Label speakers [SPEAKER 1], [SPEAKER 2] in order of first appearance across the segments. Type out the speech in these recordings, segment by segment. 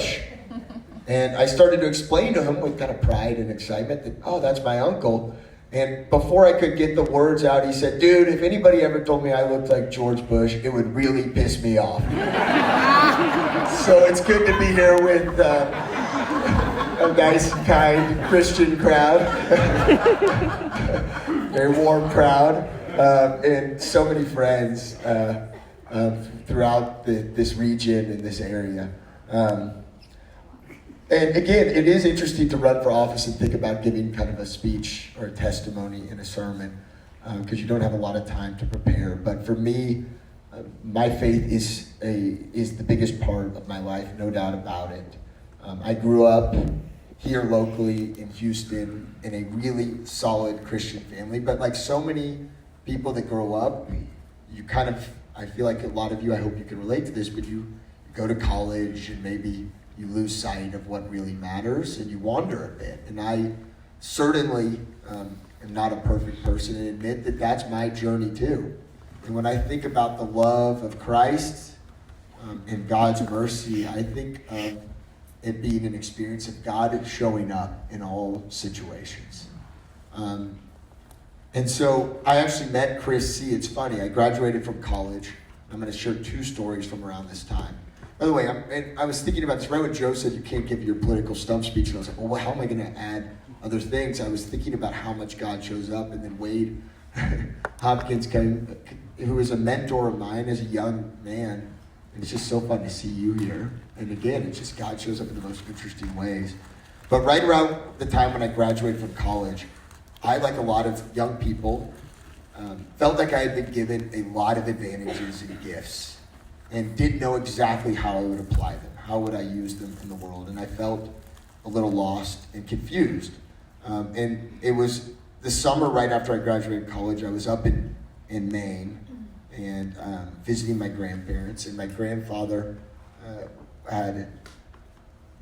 [SPEAKER 1] Bush. And I started to explain to him with kind of pride and excitement that, oh, that's my uncle. And before I could get the words out, he said, dude, if anybody ever told me I looked like George Bush, it would really piss me off. So it's good to be here with a nice, kind Christian crowd. Very warm crowd. And so many friends throughout this region and this area. And again, it is interesting to run for office and think about giving kind of a speech or a testimony in a sermon because you don't have a lot of time to prepare. But for me, my faith is the biggest part of my life, no doubt about it. I grew up here locally in Houston in a really solid Christian family, but like so many people that grow up, you kind of, I feel like a lot of you, I hope you can relate to this, but you go to college and maybe you lose sight of what really matters and you wander a bit. And I certainly am not a perfect person and admit that that's my journey too. And when I think about the love of Christ and God's mercy, I think of it being an experience of God showing up in all situations. And so I actually met Chris C. It's funny, I graduated from college. I'm going to share 2 stories from around this time. By the way, I was thinking about this right when Joe said you can't give your political stump speech, and I was like, well, how am I going to add other things? I was thinking about how much God shows up, and then Wade Hopkins came, who was a mentor of mine as a young man, and it's just so fun to see you here. And again, it's just God shows up in the most interesting ways. But right around the time when I graduated from college, I, like a lot of young people, felt like I had been given a lot of advantages and gifts and didn't know exactly how I would apply them. How would I use them in the world? And I felt a little lost and confused. And it was the summer right after I graduated college. I was up in Maine and visiting my grandparents. And my grandfather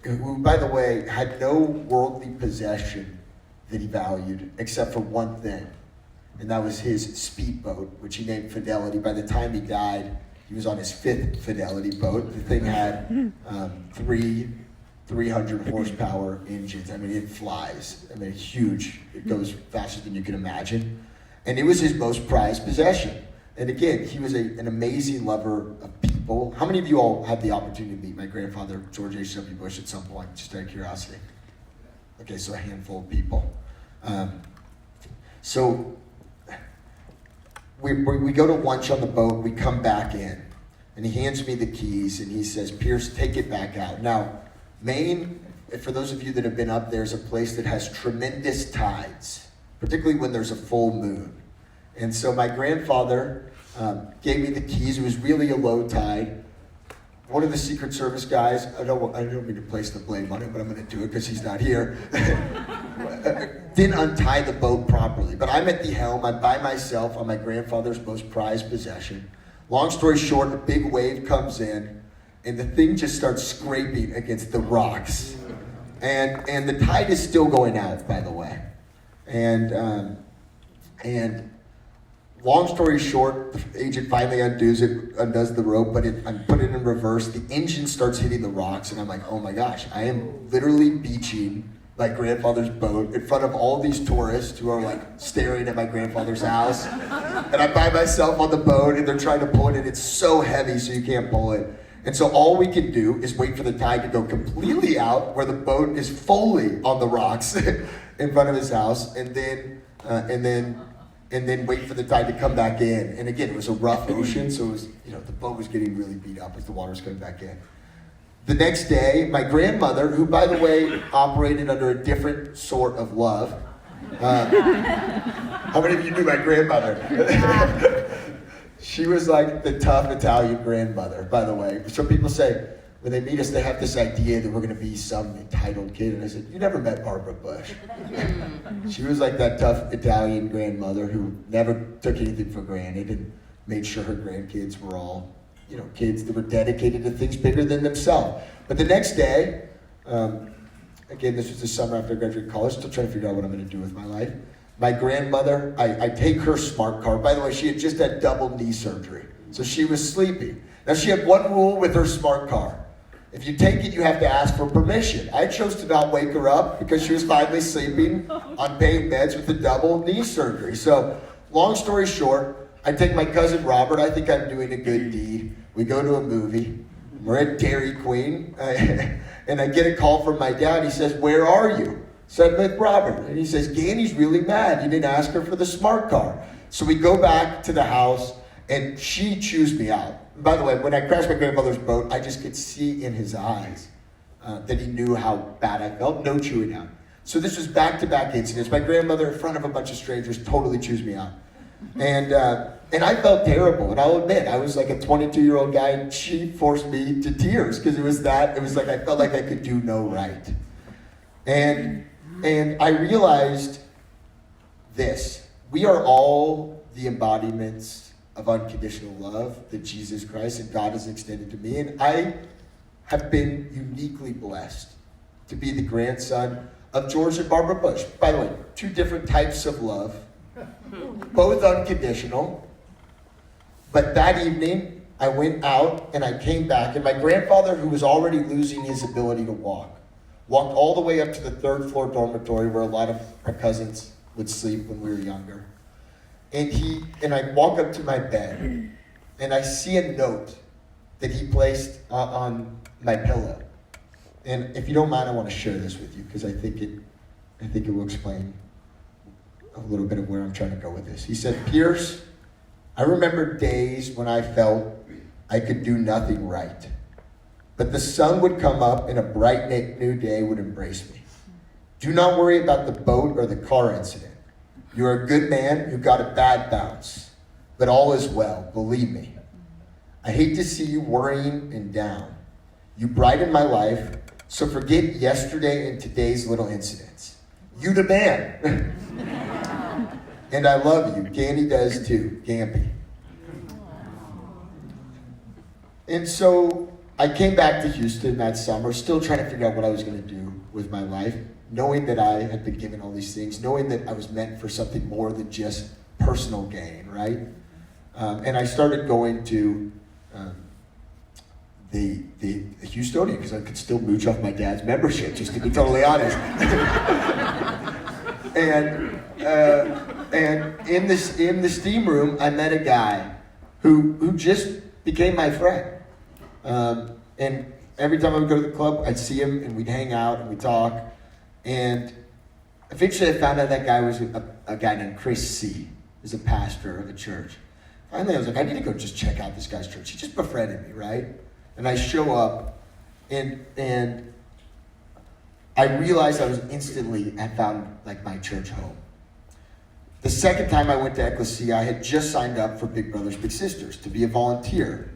[SPEAKER 1] who, by the way, had no worldly possession that he valued except for one thing. And that was his speedboat, which he named Fidelity. By the time he died, he was on his 5th Fidelity boat. The thing had 300 horsepower engines. I mean, it flies. I mean, it's huge. It goes faster than you can imagine. And it was his most prized possession. And again, he was an amazing lover of people. How many of you all had the opportunity to meet my grandfather, George H.W. Bush, at some point, just out of curiosity? Okay, so a handful of people. So we go to lunch on the boat, we come back in, and he hands me the keys, and he says, Pierce, take it back out. Now, Maine, for those of you that have been up there, is a place that has tremendous tides, particularly when there's a full moon. And so my grandfather gave me the keys. It was really a low tide. One of the Secret Service guys, I don't mean to place the blame on him, but I'm going to do it because he's not here, didn't untie the boat properly. But I'm at the helm. I'm by myself on my grandfather's most prized possession. Long story short, a big wave comes in, and the thing just starts scraping against the rocks. And the tide is still going out, by the way. And long story short, the agent finally undoes the rope, but I put it in reverse. The engine starts hitting the rocks, and I'm like, oh my gosh, I am literally beaching my grandfather's boat in front of all these tourists who are like staring at my grandfather's house. And I'm by myself on the boat, and they're trying to pull it, and it's so heavy, so you can't pull it. And so all we can do is wait for the tide to go completely out, where the boat is fully on the rocks in front of his house, and then wait for the tide to come back in. And again, it was a rough ocean, so it was, the boat was getting really beat up as the water was coming back in. The next day, my grandmother, who, by the way, operated under a different sort of love. How many of you knew my grandmother? She was like the tough Italian grandmother, by the way. Some people say, when they meet us, they have this idea that we're going to be some entitled kid. And I said, you never met Barbara Bush. She was like that tough Italian grandmother who never took anything for granted and made sure her grandkids were all, kids that were dedicated to things bigger than themselves. But the next day, again, this was the summer after I graduated college, still trying to figure out what I'm going to do with my life. My grandmother, I take her smart car. By the way, she had just had double knee surgery, so she was sleeping. Now, she had one rule with her smart car. if you take it, you have to ask for permission. I chose to not wake her up because she was finally sleeping on pain beds with a double knee surgery. So, long story short, I take my cousin Robert. I think I'm doing a good deed. We go to a movie. We're at Dairy Queen. And I get a call from my dad. He says, "Where are you?" So I'm with Robert. And he says, "Ganny's really mad. You didn't ask her for the smart car." So we go back to the house, and she chews me out. By the way, when I crashed my grandfather's boat, I just could see in his eyes that he knew how bad I felt. No chewing out. So this was back-to-back incidents. My grandmother, in front of a bunch of strangers, totally chews me out. And I felt terrible. And I'll admit, I was like a 22-year-old guy, and she forced me to tears because it was like I felt like I could do no right. And I realized this. We are all the embodiments of unconditional love that Jesus Christ and God has extended to me. And I have been uniquely blessed to be the grandson of George and Barbara Bush. By the way, two different types of love, both unconditional. But that evening, I went out and I came back, and my grandfather, who was already losing his ability to walked all the way up to the third floor dormitory where a lot of our cousins would sleep when we were younger. And I walk up to my bed, and I see a note that he placed on my pillow. And if you don't mind, I want to share this with you because I think it will explain a little bit of where I'm trying to go with this. He said, "Pierce, I remember days when I felt I could do nothing right. But the sun would come up and a bright new day would embrace me. Do not worry about the boat or the car incident. You are a good man who got a bad bounce, but all is well, believe me. I hate to see you worrying and down. You brighten my life, so forget yesterday and today's little incidents. You the man." And I love you. Ganny does too. Gampy. And so I came back to Houston that summer, still trying to figure out what I was going to do with my life, knowing that I had been given all these things, knowing that I was meant for something more than just personal gain, right? And I started going to the Houstonian because I could still mooch off my dad's membership, just to be totally honest. And in the steam room, I met a guy who just became my friend. And every time I would go to the club, I'd see him and we'd hang out and we'd talk. And eventually I found out that guy was a guy named Chris C. He's a pastor of a church. Finally, I was like, I need to go just check out this guy's church. He just befriended me, right? And I show up, and I realized I was instantly, I found like my church home. The second time I went to Ecclesia, I had just signed up for Big Brothers Big Sisters to be a volunteer.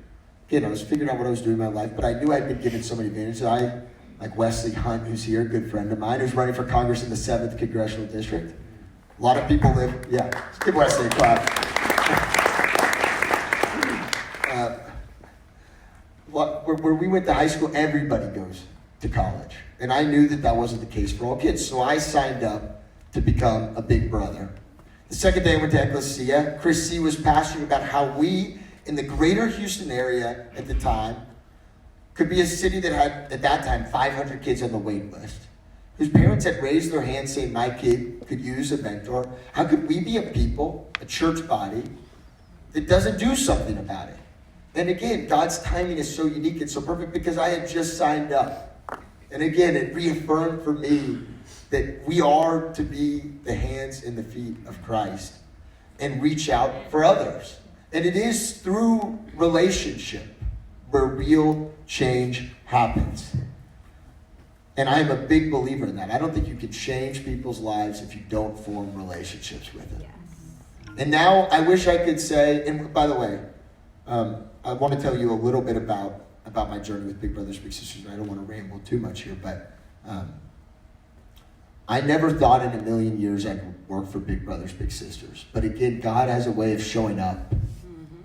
[SPEAKER 1] Again, I was figuring out what I was doing in my life, but I knew I'd been given so many advantages. Like Wesley Hunt, who's here, a good friend of mine, who's running for Congress in the 7th Congressional District. A lot of people live, yeah, let's give Wesley a clap. Where we went to high school, everybody goes to college. And I knew that wasn't the case for all kids, so I signed up to become a big brother. The second day I went to Ecclesia, Chris C. was pastoring about how we, in the greater Houston area at the time, could be a city that had, at that time, 500 kids on the wait list, whose parents had raised their hands saying, my kid could use a mentor. How could we be a people, a church body, that doesn't do something about it? And again, God's timing is so unique and so perfect because I had just signed up. And again, it reaffirmed for me that we are to be the hands and the feet of Christ and reach out for others. And it is through relationship where real change happens. And I am a big believer in that. I don't think you can change people's lives if you don't form relationships with them. Yes. And now I wish I could say, and by the way, I want to tell you a little bit about my journey with Big Brothers Big Sisters. I don't want to ramble too much here, but I never thought in a million years I'd work for Big Brothers Big Sisters. But again, God has a way of showing up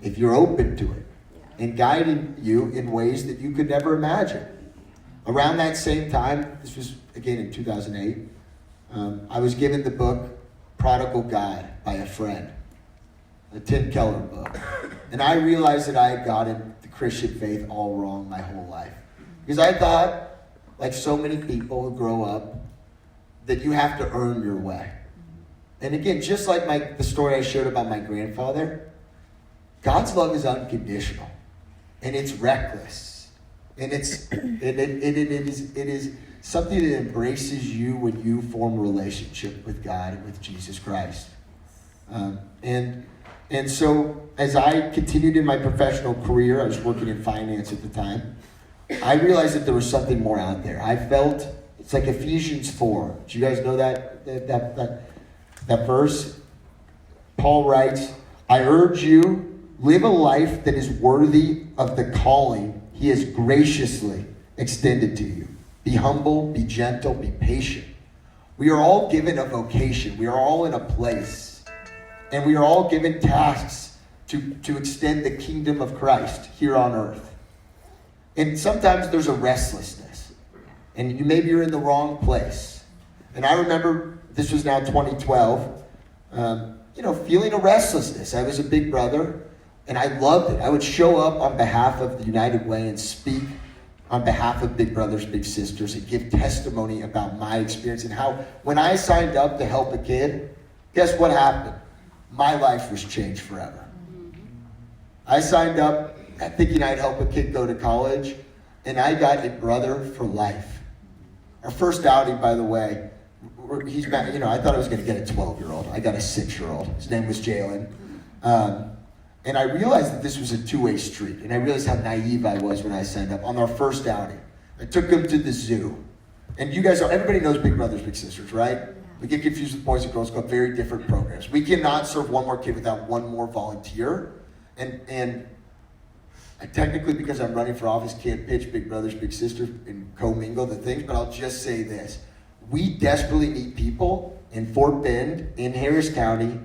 [SPEAKER 1] if you're open to it and guiding you in ways that you could never imagine. Around that same time, this was again in 2008, I was given the book Prodigal God by a friend, a Tim Keller book. And I realized that I had gotten the Christian faith all wrong my whole life. Because I thought, like so many people who grow up, that you have to earn your way. And again, just like the story I shared about my grandfather, God's love is unconditional, and it's reckless, and it is something that embraces you when you form a relationship with God and with Jesus Christ. And so as I continued in my professional career, I was working in finance at the time, I realized that there was something more out there. I felt, it's like Ephesians 4. Do you guys know that verse? Paul writes, I urge you, live a life that is worthy of the calling he has graciously extended to you. Be humble, be gentle, be patient. We are all given a vocation. We are all in a place. And we are all given tasks to extend the kingdom of Christ here on earth. And sometimes there's a restlessness. And maybe you're in the wrong place. And I remember, this was now 2012, feeling a restlessness. I was a big brother, and I loved it. I would show up on behalf of the United Way and speak on behalf of Big Brothers Big Sisters and give testimony about my experience and how when I signed up to help a kid, guess what happened? My life was changed forever. I signed up thinking I'd help a kid go to college, and I got a brother for life. Our first outing, by the way, I thought I was going to get a 12-year-old. I got a 6-year-old. His name was Jalen. And I realized that this was a two-way street, and I realized how naive I was when I signed up on our first outing. I took him to the zoo. And you guys everybody knows Big Brothers Big Sisters, right? We get confused with Boys and Girls Club, very different programs. We cannot serve one more kid without one more volunteer. And I technically, because I'm running for office, can't pitch Big Brothers Big Sisters and commingle the things, but I'll just say this. We desperately need people in Fort Bend, in Harris County,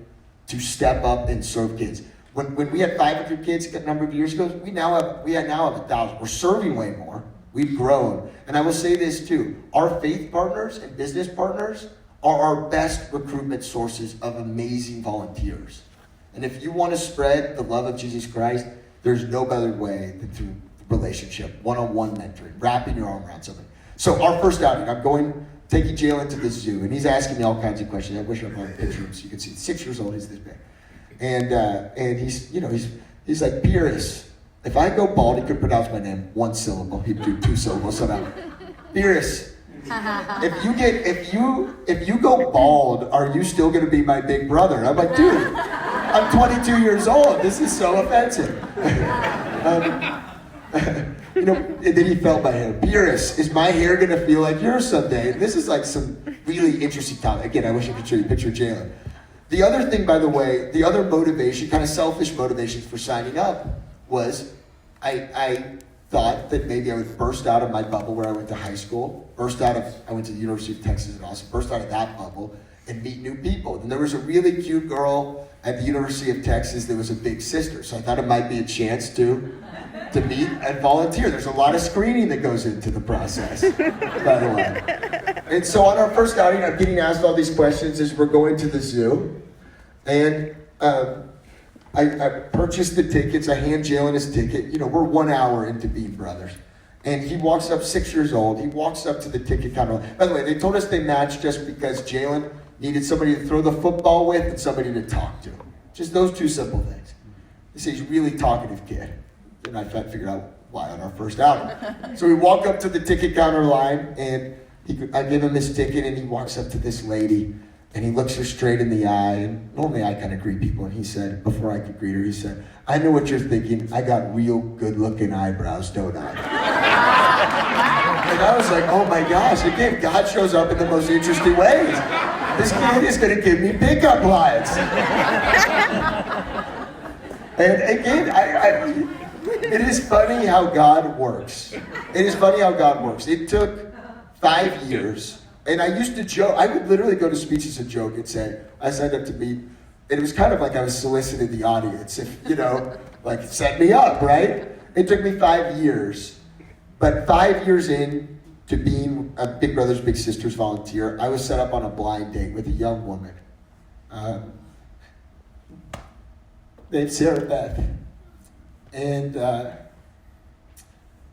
[SPEAKER 1] to step up and serve kids. When we had 500 kids a number of years ago, we now have 1,000. We're serving way more. We've grown. And I will say this too. Our faith partners and business partners are our best recruitment sources of amazing volunteers. And if you want to spread the love of Jesus Christ, there's no better way than through relationship, one-on-one mentoring, wrapping your arm around something. So our first outing, taking Jalen to the zoo, and he's asking me all kinds of questions. I wish I brought a picture of him so you can see. 6 years old, he's this big. And he's like, Beerus, if I go bald, he could pronounce my name one syllable. He'd do 2 syllables somehow. Beerus, if you go bald, are you still going to be my big brother? And I'm like, dude, I'm 22 years old. This is so offensive. And then he felt my hair. Beerus, is my hair going to feel like yours someday? And this is like some really interesting topic. Again, I wish I could show you a picture of Jalen. The other thing, by the way, the other motivation, kind of selfish motivations for signing up was I thought that maybe I would burst out of my bubble where I went to high school, I went to the University of Texas in Austin, burst out of that bubble and meet new people. And there was a really cute girl at the University of Texas that was a big sister. So I thought it might be a chance to meet and volunteer. There's a lot of screening that goes into the process, by the way. And so on our first outing, I'm getting asked all these questions as we're going to the zoo. And I purchased the tickets. I hand Jalen his ticket. We're 1 hour into being brothers. And he walks up, 6 years old. He walks up to the ticket counter. By the way, they told us they matched just because Jalen needed somebody to throw the football with and somebody to talk to. Just those 2 simple things. They say he's a really talkative kid. And I figured out why on our first outing. So we walk up to the ticket counter line, and I give him his ticket, and he walks up to this lady, and he looks her straight in the eye. And normally I kind of greet people, and he said, before I could greet her, he said, I know what you're thinking. I got real good-looking eyebrows, don't I? And I was like, oh my gosh, again, God shows up in the most interesting ways. This kid is going to give me pickup lines. And again, it is funny how God works. It took 5 years. And I used to joke. I would literally go to speeches and joke and say, I signed up to meet. And it was kind of like I was soliciting the audience. If, like, set me up, right? It took me 5 years. But 5 years in to being a Big Brothers Big Sisters volunteer, I was set up on a blind date with a young woman named Sarah Beth. And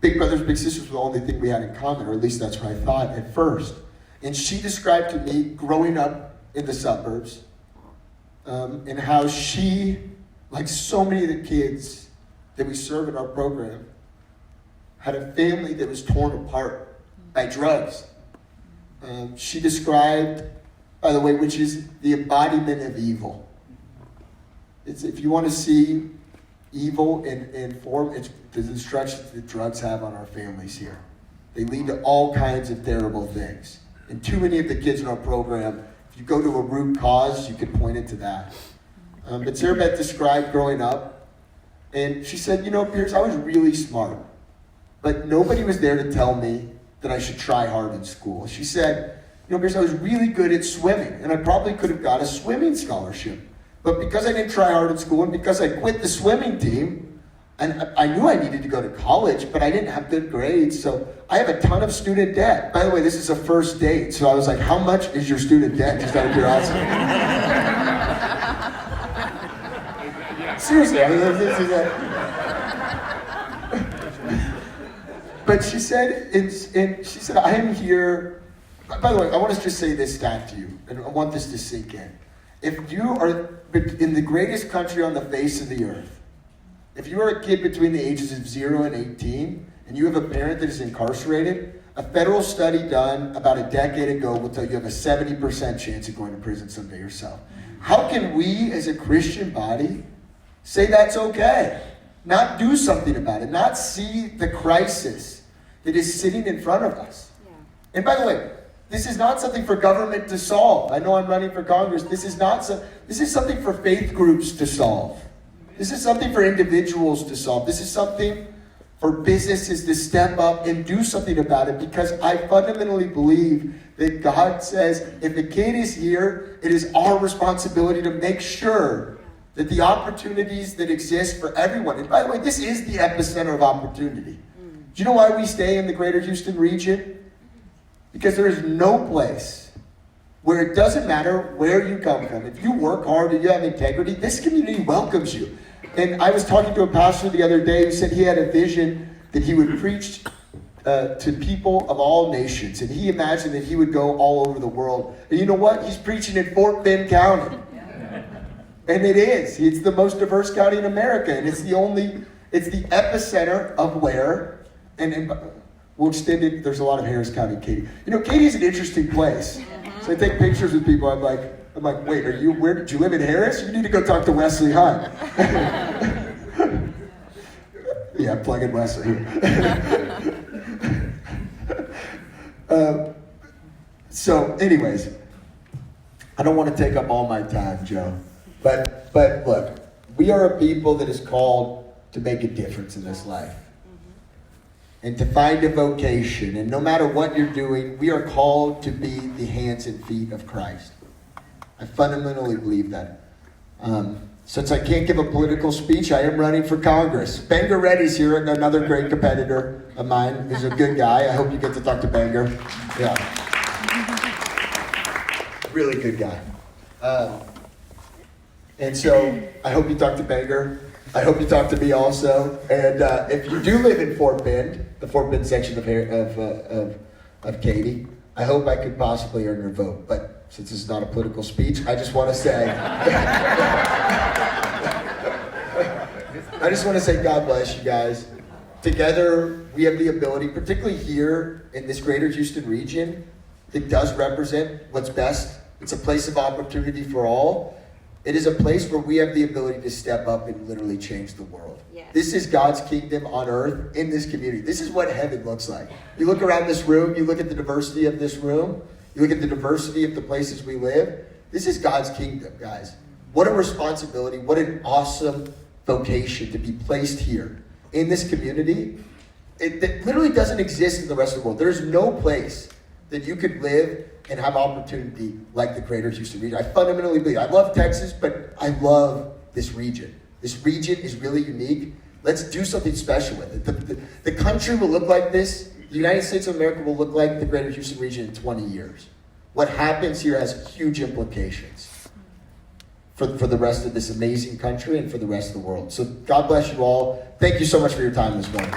[SPEAKER 1] Big brothers, big sisters were the only thing we had in common, or at least that's what I thought at first. And she described to me growing up in the suburbs, and how she, like so many of the kids that we serve in our program, had a family that was torn apart by drugs. She described, by the way, which is the embodiment of evil. It's, if you want to see evil in form, it's the destruction that drugs have on our families here. They lead to all kinds of terrible things. And too many of the kids in our program, if you go to a root cause, you can point it to that. But Sarah Beth described growing up, and she said, Pierce, I was really smart, but nobody was there to tell me that I should try hard in school. She said, Pierce, I was really good at swimming, and I probably could have got a swimming scholarship. But because I didn't try hard in school, and because I quit the swimming team, and I knew I needed to go to college, but I didn't have good grades, so I have a ton of student debt. By the way, this is a first date, so I was like, how much is your student debt, just out of curiosity? Seriously, I mean, this is But she said, I am here. By the way, I want to just say this stat to you, and I want this to sink in. If you are in the greatest country on the face of the earth, if you are a kid between the ages of 0 and 18, and you have a parent that is incarcerated, a federal study done about a decade ago will tell you have a 70% chance of going to prison someday yourself. How can we, as a Christian body, say that's okay? Not do something about it, not see the crisis that is sitting in front of us. Yeah. And by the way, this is not something for government to solve. I know I'm running for Congress. This is something for faith groups to solve. This is something for individuals to solve. This is something for businesses to step up and do something about it, because I fundamentally believe that God says, if the kid is here, it is our responsibility to make sure that the opportunities that exist for everyone, and by the way, this is the epicenter of opportunity. Do you know why we stay in the greater Houston region? Because there is no place where it doesn't matter where you come from. If you work hard and you have integrity, this community welcomes you. And I was talking to a pastor the other day who said he had a vision that he would preach to people of all nations. And he imagined that he would go all over the world. And you know what? He's preaching in Fort Bend County. And it is. It's the most diverse county in America. And it's the epicenter of where, and we'll extend it. There's a lot of Harris County, Katy. Katy's an interesting place. So I take pictures with people. I'm like, wait, where did you live in Harris? You need to go talk to Wesley Hunt. Yeah, I'm plugging Wesley here. So anyways, I don't want to take up all my time, Joe. But look, we are a people that is called to make a difference in this life. And to find a vocation. And no matter what you're doing, we are called to be the hands and feet of Christ. I fundamentally believe that. Since I can't give a political speech, I am running for Congress. Banger Reddy's here, another great competitor of mine. He's a good guy. I hope you get to talk to Banger. Yeah. Really good guy. And so I hope you talk to Banger. I hope you talk to me also. And if you do live in Fort Bend, the Fort Bend section of Katy, I hope I could possibly earn your vote. But since this is not a political speech, I just want to say, God bless you guys. Together, we have the ability, particularly here in this greater Houston region, that does represent what's best. It's a place of opportunity for all. It is a place where we have the ability to step up and literally change the world. Yes. This is God's kingdom on earth in this community. This is what heaven looks like. You look around this room, you look at the diversity of this room, you look at the diversity of the places we live. This is God's kingdom, guys. What a responsibility, what an awesome vocation to be placed here in this community. That literally doesn't exist in the rest of the world. There's no place that you could live and have opportunity like the greater Houston region. I fundamentally believe. I love Texas, but I love this region. This region is really unique. Let's do something special with it. The country will look like this. The United States of America will look like the greater Houston region in 20 years. What happens here has huge implications for the rest of this amazing country and for the rest of the world. So God bless you all. Thank you so much for your time this morning.